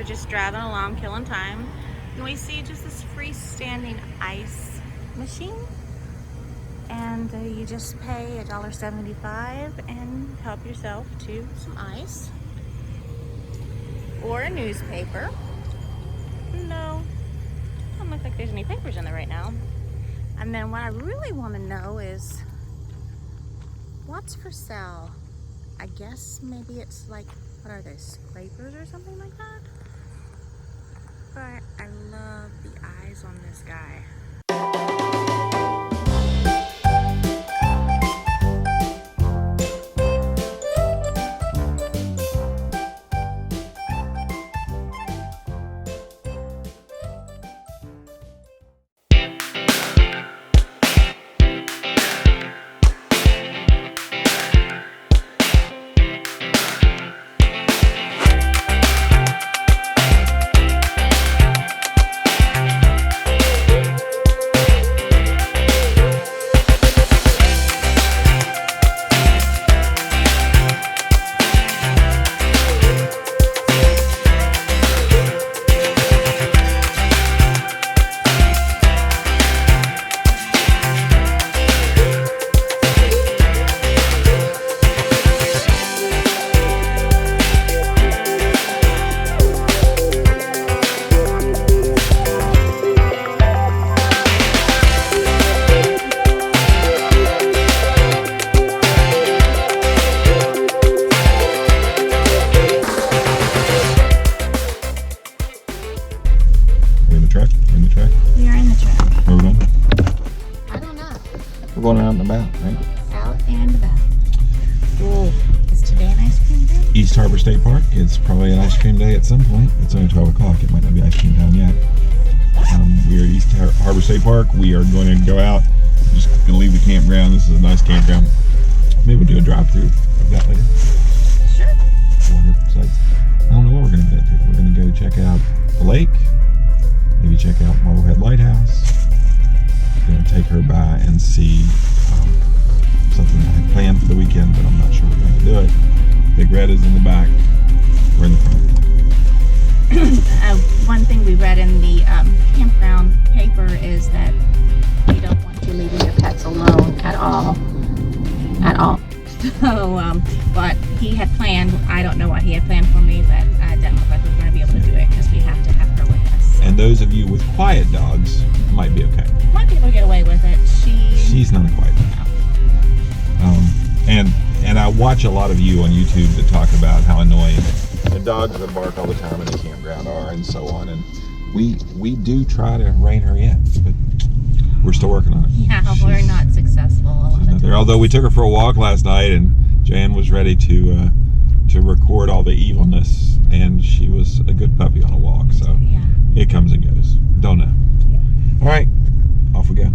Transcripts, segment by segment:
we're just driving along, killing time, and we see just this freestanding ice machine. And you just pay $1.75 and help yourself to some ice or a newspaper. No, doesn't look like there's any papers in there right now. And then what I really want to know is what's for sale. I guess maybe it's like, what are those, scrapers or something like that? But I love the eyes on this guy. We're going out and about, right? Out and about. Oh, is today an ice cream day? East Harbor State Park. It's probably an ice cream day at some point. It's only 12 o'clock. It might not be ice cream time yet. We are at East Harbor State Park. We are going to go out. I'm just going to leave the campground. This is a nice campground. Maybe we'll do a drive-through of that later. Sure. I don't know what we're going to get into. We're going to go check out the lake. Maybe check out Marblehead Lighthouse. Going to take her by and see something I had planned for the weekend, but I'm not sure we're going to do it. Big Red is in the back. We're in the front. One thing we read in the campground paper is that they don't want you leaving your pets alone at all. So, but he had planned, I don't know what he had planned for me, but I didn't look like we were going to be able to do it because we have to have her with us. And those of you with quiet dogs might be okay. Might be able to get away with it. She's not a quiet dog. And I watch a lot of you on YouTube that talk about how annoying the dogs that bark all the time in the campground are and so on. And we do try to rein her in, but we're still working on it. Yeah, we're not successful a lot of times. Although we took her for a walk last night and Joanne was ready to record all the evilness, and she was a good puppy on a walk, so yeah. It comes and goes. Don't know. Yeah. All right, off we go.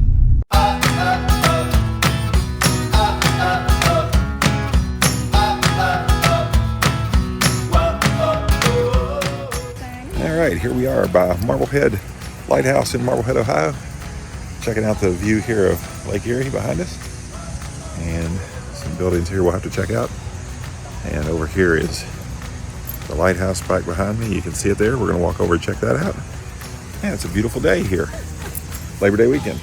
All right, here we are by Marblehead Lighthouse in Marblehead, Ohio. Checking out the view here of Lake Erie behind us. And some buildings here we'll have to check out. And over here is the lighthouse back behind me. You can see it there. We're going to walk over and check that out. Yeah, it's a beautiful day here. Labor Day weekend.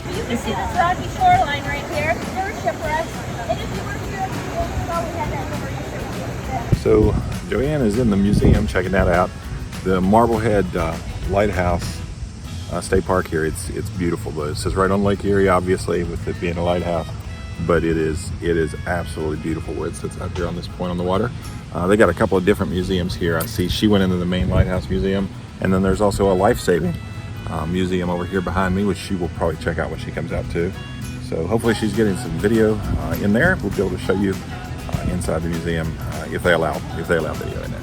You can see this rocky shoreline right here. There's shipwrecks. And if you were here, you probably had that over. So Joanne is in the museum checking that out. The Marblehead Lighthouse State Park here. It's beautiful. It says right on Lake Erie, obviously, with it being a lighthouse. But it is absolutely beautiful where it sits out there on this point on the water. They got a couple of different museums here. I see she went into the main lighthouse museum, and then there's also a life-saving museum over here behind me, which she will probably check out when she comes out too. So hopefully she's getting some video in there. We'll be able to show you inside the museum if they allow video in there.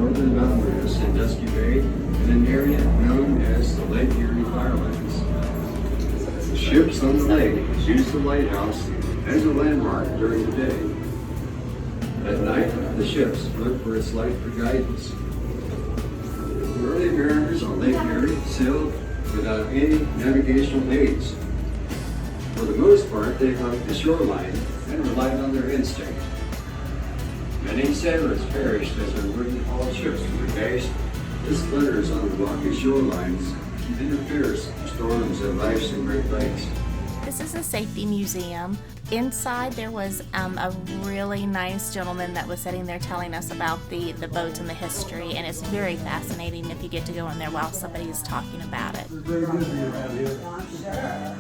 northern boundary of Sandusky Bay in an area known as the Lake Erie Firelands. Ships on the lake use the lighthouse as a landmark during the day. At night, the ships look for its light for guidance. The early mariners on Lake Erie sailed without any navigational aids. For the most part, they hugged the shoreline and relied on their instinct. Many sailors perished as their wooden hull ships were dashed as splinters on the rocky shorelines interferes with storms of ice and Great Lakes. This is a safety museum. Inside there was a really nice gentleman that was sitting there telling us about the boats and the history, and it's very fascinating if you get to go in there while somebody is talking about it. It's very good to be around here. I'm sure.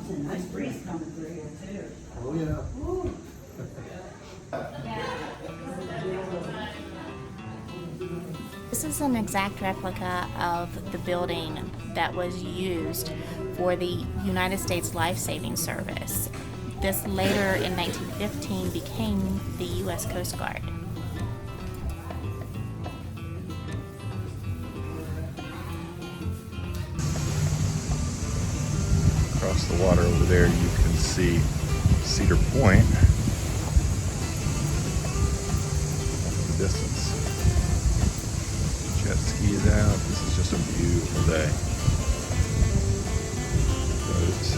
It's a nice breeze coming through here too. Oh, yeah. This is an exact replica of the building that was used for the United States Life-Saving Service. This later in 1915 became the U.S. Coast Guard. Across the water over there, you can see Cedar Point off in the distance. Jet ski is out. This is just a beautiful day. Boats.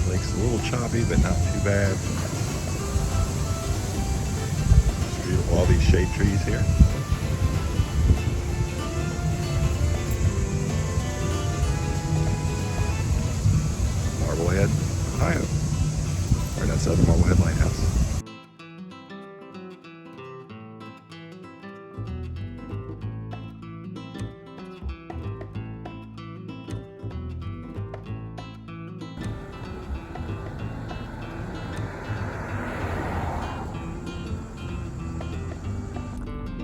Lake's a little choppy, but not too bad. It's beautiful, all these shade trees here. Marblehead, Ohio, right outside the Marblehead Lighthouse.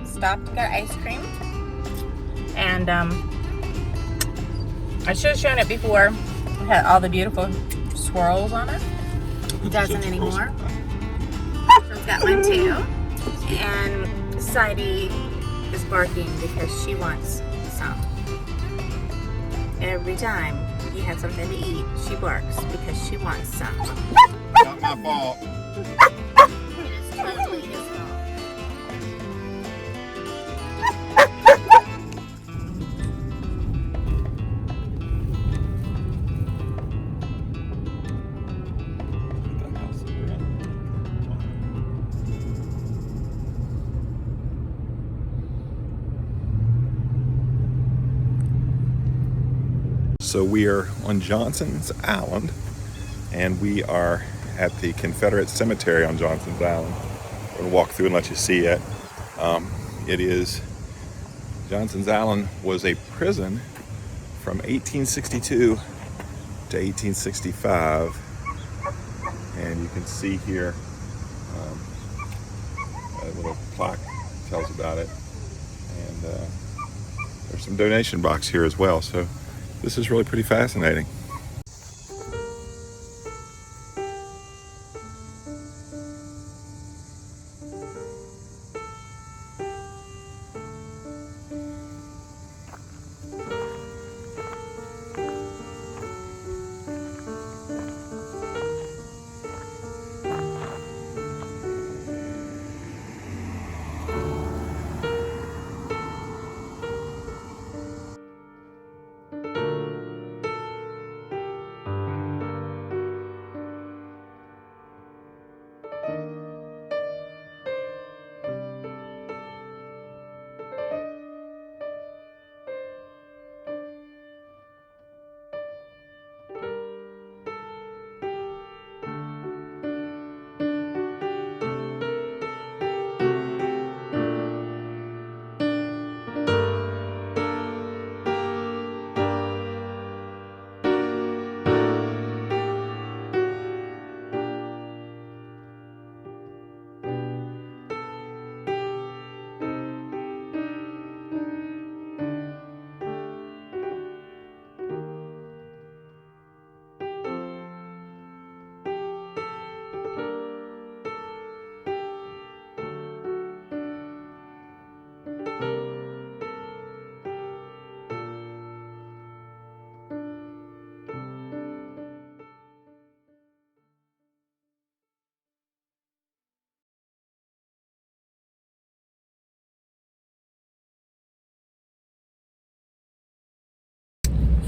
Stopped to get ice cream, and I should have shown it before. It had all the beautiful swirls on it. It doesn't anymore. This one's got one too, and Ciders is barking because she wants some. Every time he has something to eat, she barks because she wants some. Not my fault. It is totally his fault. So we are on Johnson's Island, and we are at the Confederate Cemetery on Johnson's Island. We're going to walk through and let you see it. Johnson's Island was a prison from 1862 to 1865, and you can see here a little plaque tells about it, and there's some donation box here as well. So this is really pretty fascinating.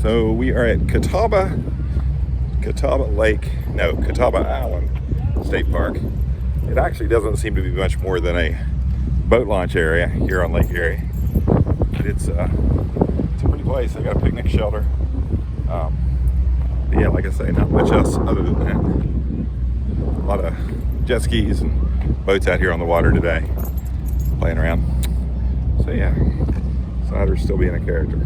So we are at Catawba Island State Park. It actually doesn't seem to be much more than a boat launch area here on Lake Erie. But it's a pretty place. They got a picnic shelter. But yeah, like I say, not much else other than that. A lot of jet skis and boats out here on the water today, playing around. So yeah, Ciders still being a character.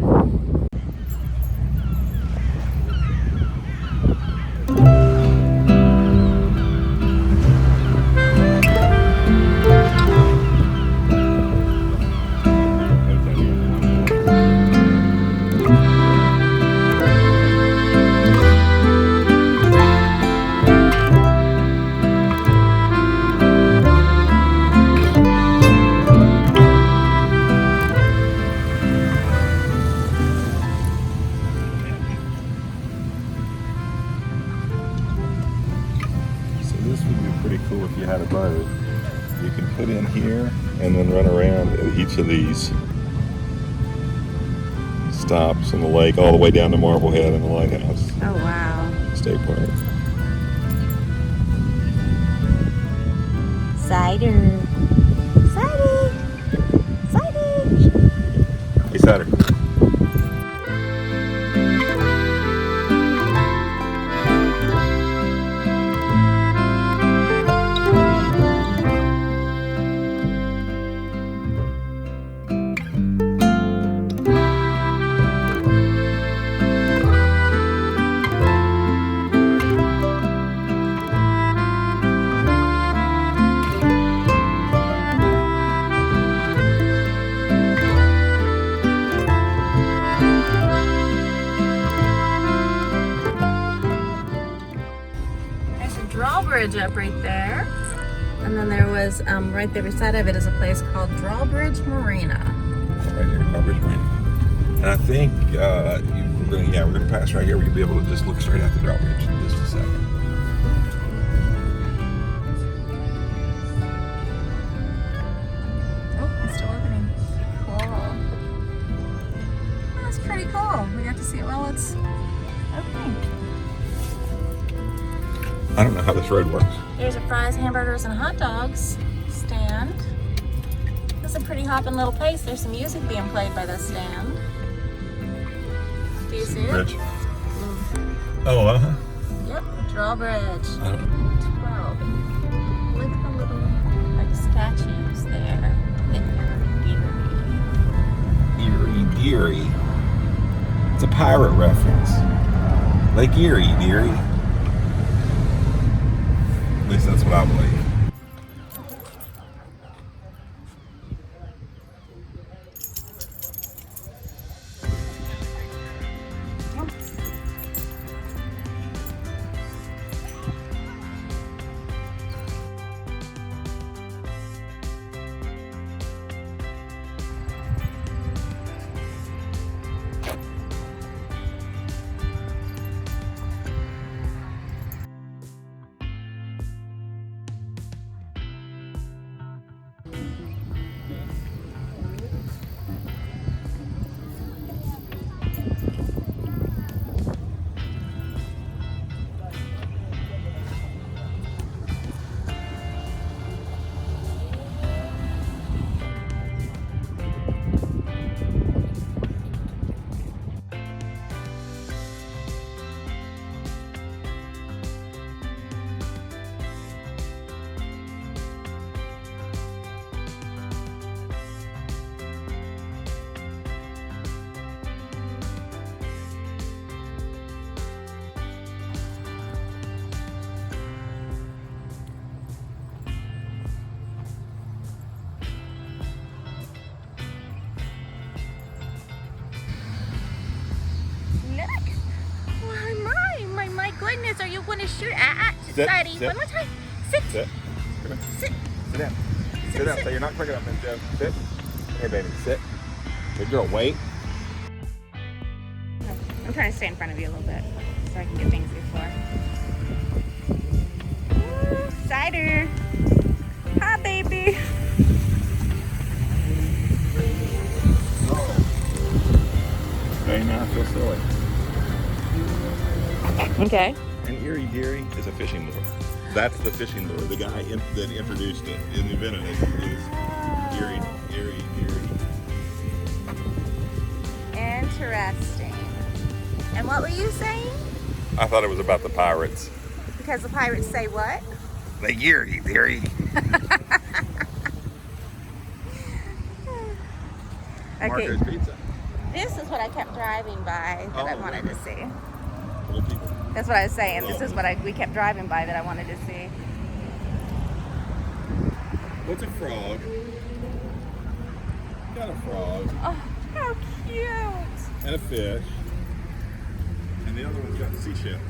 This would be pretty cool if you had a boat. You can put in here and then run around at each of these stops in the lake all the way down to Marblehead and the Lighthouse Oh, wow. State Park. Cider. Cider. Cider. Hey, Cider. Drawbridge up right there, and then there was right there beside of it is a place called Drawbridge Marina. Right here, Drawbridge Marina. And I think we're gonna pass right here. We're gonna be able to just look straight at the drawbridge in just a second. Oh, it's still opening. Cool. That's pretty cool. We got to see it while it's opening. I don't know how this road works. There's a fries, hamburgers, and hot dogs stand. This is a pretty hopping little place. There's some music being played by this stand. Do you see it? Bridge. Oh, uh-huh. Yep, drawbridge. 12. I don't Look at the little like statues there. Eerie. It's a pirate reference. Lake Erie, dearie. At least that's what I believe. Goodness, are you going to shoot? Society. One more time. Sit. Sit. Come on. Sit. Sit down. Sit down. So you're not quick enough, then, Joe. Sit. Hey, baby. Sit. Good girl. Wait. I'm trying to stay in front of you a little bit so I can get things before. Ooh, cider. Hi, baby. Okay, now I feel silly. Okay. And Eerie Deary is a fishing lure. That's the fishing lure. The guy that introduced it and invented it is Eerie Deary. Interesting. And what were you saying? I thought it was about the pirates. Because the pirates say what? Lake Erie, Deary. Okay. Marco's Pizza. This is what I kept driving by that I wanted to see. Little people. That's what I was saying. This is what we kept driving by that I wanted to see. What's a frog? Got a frog. Oh, how cute. And a fish. And the other one's got seashells.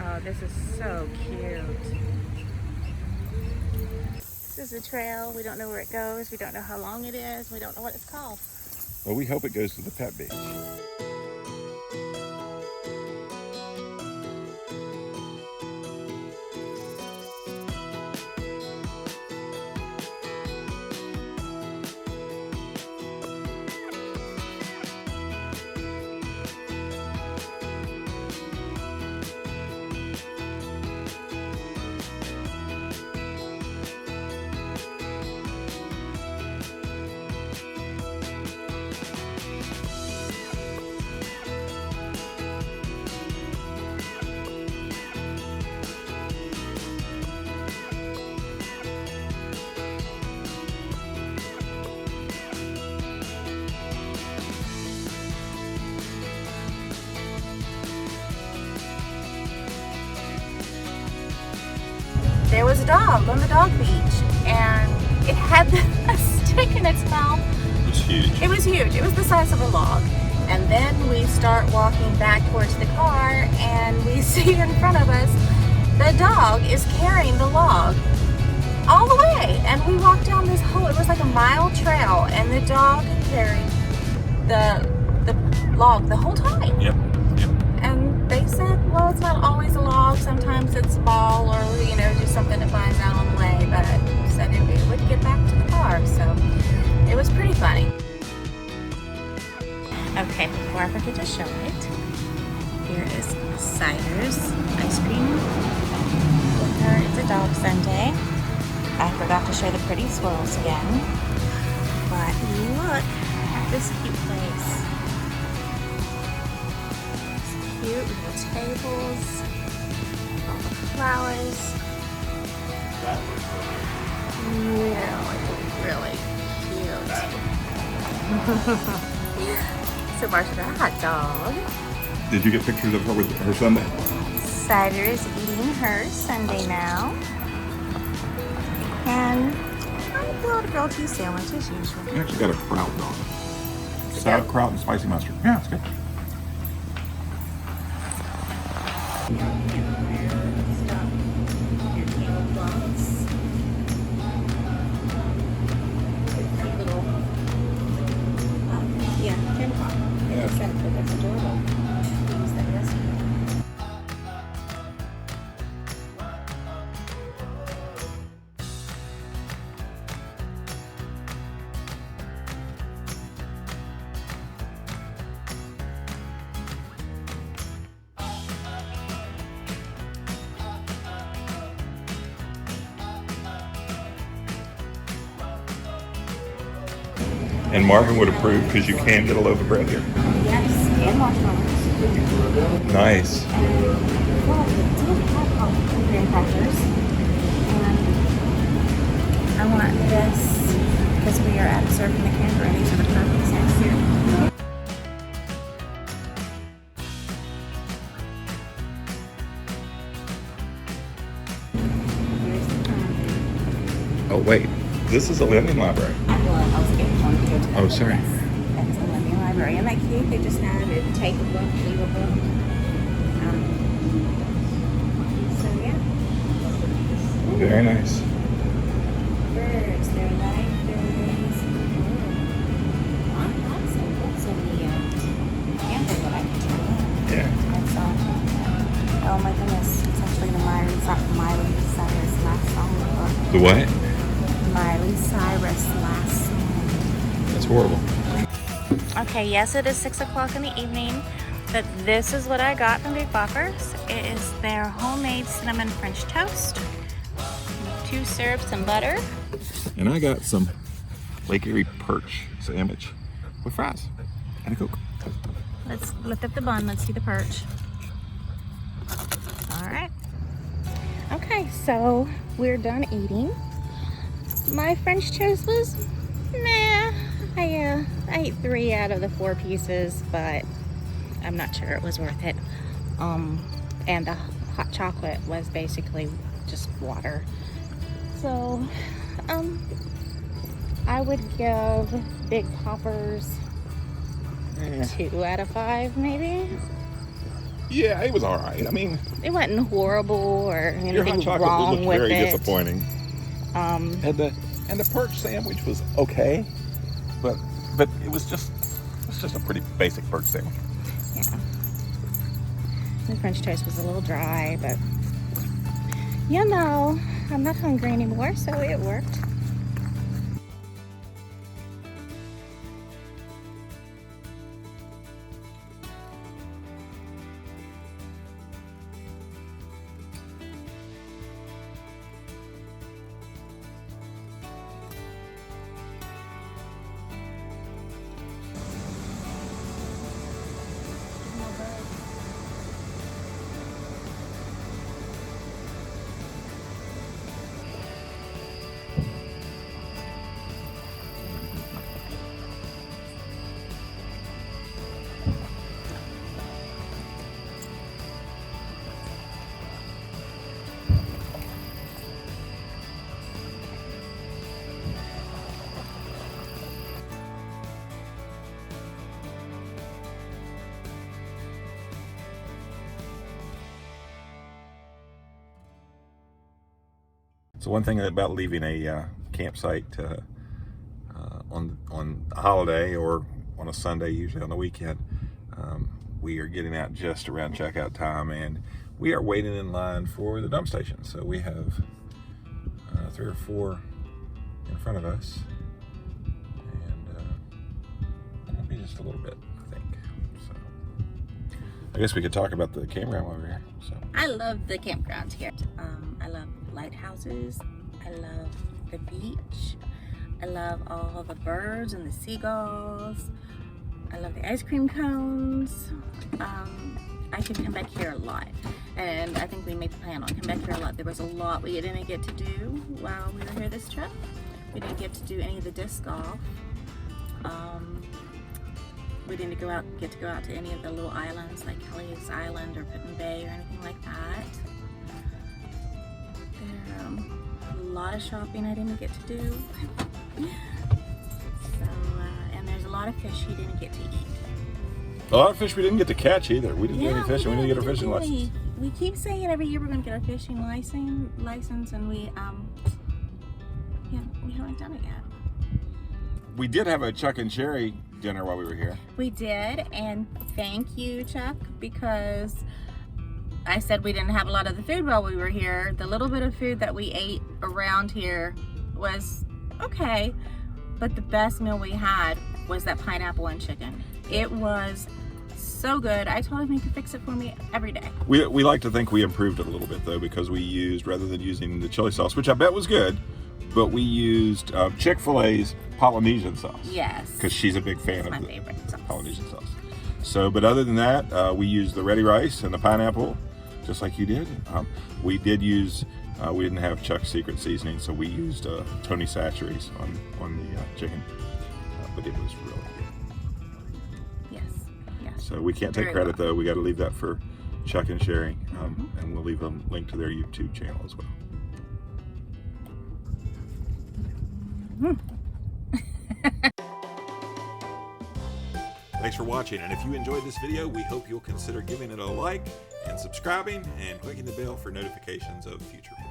Oh, this is so cute. This is a trail. We don't know where it goes. We don't know how long it is. We don't know what it's called. Well, we hope it goes to the pet beach. There was a dog on the dog beach, and it had a stick in its mouth. It was huge. It was huge. It was the size of a log. And then we start walking back towards the car, and we see in front of us the dog is carrying the log all the way. And we walked down this whole, it was like a mile trail, and the dog carried the log the whole time. Yep. And they said, well, it's not always a log. Sometimes it's a ball or, you know, just something that finds out on the way. But said it would get back to the car. So it was pretty funny. Okay, before I forget to show it, here is Ciders Ice Cream. With her, it's a dog Sunday. I forgot to show the pretty swirls again. But look at this cute place. Cute little tables, all the flowers. Really cute. So Marsha got a hot dog. Did you get pictures of her with her Sunday? Cider is eating her Sunday now. And I brought a grilled cheese sandwich as usual. You actually got a kraut dog. Sauerkraut and spicy mustard. Yeah, it's good. And Marvin would approve because you can get a loaf of bread here. Yes, and marshmallows. Nice. Well, we did have graham crackers. And I want this because we are at surfing the camper and these are the perfect snacks here. Oh, wait. This is a lending library. Well, I was getting one to go to. Oh, sorry. Yes, that's a lending library. Isn't that cute? They just had it. Take a book, leave a book. So yeah. Very nice. Birds, they're night birds. Lots of books in the camper that I can turn in. Yeah. That's all. Oh my goodness. It's actually the Miley Cyrus last song book. The what? Miley Cyrus last song. That's horrible. Okay, yes, it is 6 o'clock in the evening. But this is what I got from Big Boppers. It is their homemade cinnamon French toast, 2 syrups and butter. And I got some Lake Erie perch sandwich with fries and a Coke. Let's lift up the bun. Let's see the perch. All right. Okay, so we're done eating. My French toast was meh. I ate 3 out of the 4 pieces, but I'm not sure it was worth it. And the hot chocolate was basically just water. So, I would give Big Boppers 2 out of 5, maybe. Yeah, it was all right. I mean, It wasn't horrible or your hot anything chocolate wrong looked with very it. disappointing. And the perch sandwich was okay, but it was just a pretty basic perch sandwich. Yeah. The French toast was a little dry, but you know, I'm not hungry anymore, so it worked. So one thing about leaving a campsite on a holiday or on a Sunday, usually on the weekend, we are getting out just around checkout time, and we are waiting in line for the dump station. So we have 3 or 4 in front of us, and maybe just a little bit, I think. So I guess we could talk about the campground while we're here. So I love the campgrounds here. I love lighthouses. I love the beach. I love all the birds and the seagulls. I love the ice cream cones. I could come back here a lot, and I think we made the plan on coming back here a lot. There was a lot we didn't get to do while we were here this trip. We didn't get to do any of the disc golf. We didn't get to go out to any of the little islands like Kelly's Island or Putin Bay or anything like that. There a lot of shopping I didn't get to do. So, and there's a lot of fish you didn't get to eat. a lot of fish we didn't get to catch either. We didn't do any fishing. We didn't get our fishing really. license. We keep saying every year we're going to get our fishing license, and we haven't done it yet. We did have a Chuck and Cherry dinner while we were here. We did, and thank you, Chuck, because I said we didn't have a lot of the food while we were here. The little bit of food that we ate around here was okay, but the best meal we had was that pineapple and chicken. It was so good. I told him he could fix it for me every day. We like to think we improved it a little bit though, because we used, rather than using the chili sauce, which I bet was good, but we used Chick-fil-A's Polynesian sauce. Yes. Because she's a big fan of my the favorite sauce. Polynesian sauce. So, but other than that, we used the ready rice and the pineapple, just like you did. We did use, we didn't have Chuck's secret seasoning, so we used Tony Chachere's on the chicken, but it was really good. Yes. So we can't take Very credit well. though. We got to leave that for Chuck and Sherry, and we'll leave a link to their YouTube channel as well. Thanks for watching, and if you enjoyed this video, we hope you'll consider giving it a like and subscribing and clicking the bell for notifications of future videos.